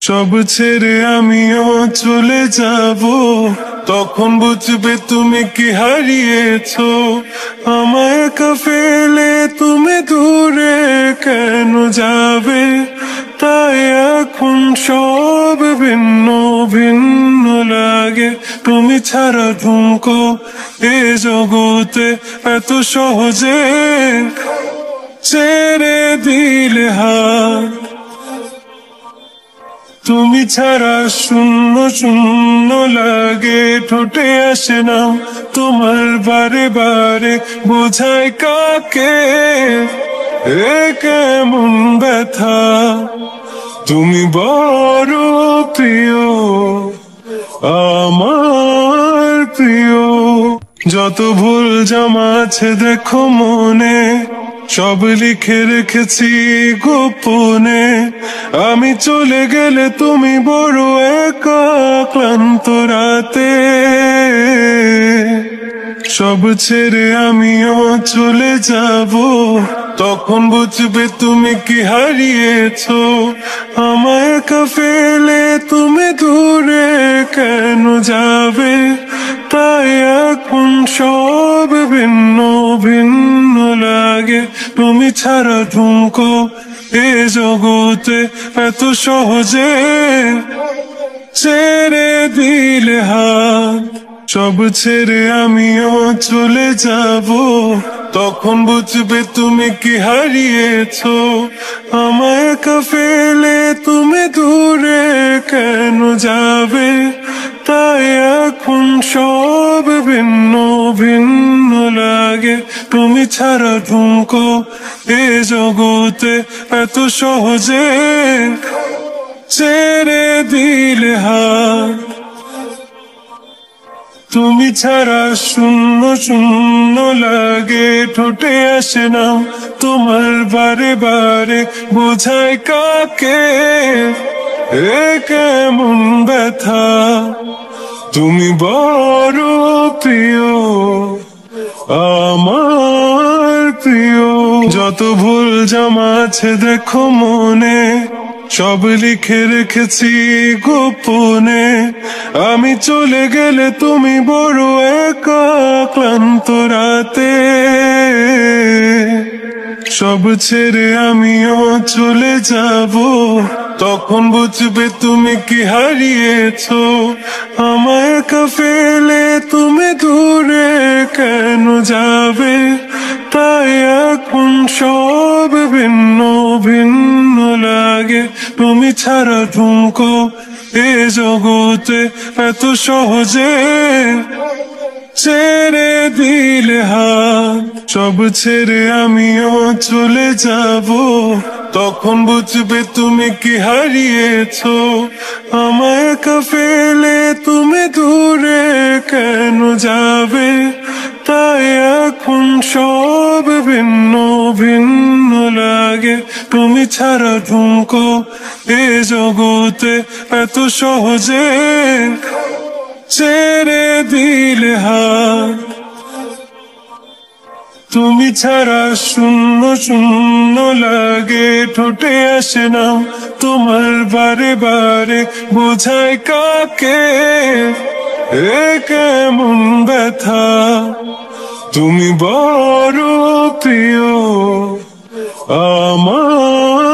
সব ছেড়ে আমিও চলে যাব, তখন বুঝবে তুমি কি হারিয়েছো। আমায় একা ফেলে তুমি দূরে কেন যাবে, তাই এখন সব ভিন্ন ভিন্ন লাগে। তুমি ছাড়া ঠুমকো এ জগতে এত সহজে ছেড়ে দিলে হাত। তুমি ছাড়া শূন্য শূন্য লাগে, ঠোঁটে আসে না তোমার বারে বারে, বোঝায় কাকে এ কেমন ব্যথা। তুমি বড় প্রিয় আমার প্রিয়। যত ভুল জমা আছে দেখো মনে, সব লিখে রেখেছি গোপনে। আমি চলে গেলে তুমি বড় একা ক্লান্ত রাতে, সব ছেড়ে আমিও চলে যাব, তখন বুঝবে তুমি কি হারিয়েছো। আমায় একা ফেলে তুমি দূরে কেন যাবে, তাই এখন সব ভিন্ন ভিন্ন লাগে। তুমি ছাড়া ঠুমকো এ জগতে এত সহজে ছেড়ে দিলে হাত। সব ছেড়ে আমিও চলে যাব, তখন বুঝবে তুমি কি হারিয়েছো। আমায় একা ফেলে তুমি দূরে কেন যাবে, তাই এখন সব ভিন্ন ভিন্ন লাগে। তুমি ছাড়া ঠুমকো এ জগতে এত সহজে ছেড়ে দিলে হাত। তুমি ছাড়া শূন্য শূন্য লাগে, ঠোঁটে আসে না তোমার বারে বারে, বোঝায় কাকে এ কেমন ব্যথা। তুমি বড় প্রিয় আমার প্রিয়। যত ভুল জমা আছে দেখো মনে, সব লিখে রেখেছি গোপনে। আমি চলে গেলে তুমি বড় একা ক্লান্ত রাতে, সব ছেড়ে আমিও চলে যাব, তখন বুঝবে তুমি কি হারিয়েছো। আমায় একা ফেলে তুমি দূরে কেন যাবে, তাই এখন সব ভিন্ন ভিন্ন লাগে। তুমি ছাড়া ঠুমকো এ জগতে এত সহজে ছেড়ে দিলে হাত। সব ছেড়ে আমিও চলে যাব, তখন বুঝবে তুমি কি হারিয়েছো। আমায় একা ফেলে তুমি দূরে কেন যাবে, তাই এখন সব ভিন্ন ভিন্ন লাগে। তুমি ছাড়া ঠুমকো এ জগতে এত সহজে ছেড়ে দিলে হাত। তুমি ছাড়া শূন্য শূন্য লাগে, ঠোঁটে আসে না তোমার বারে বারে, বোঝায় কাকে এ কেমন ব্যথা। তুমি বড় প্রিয় আমার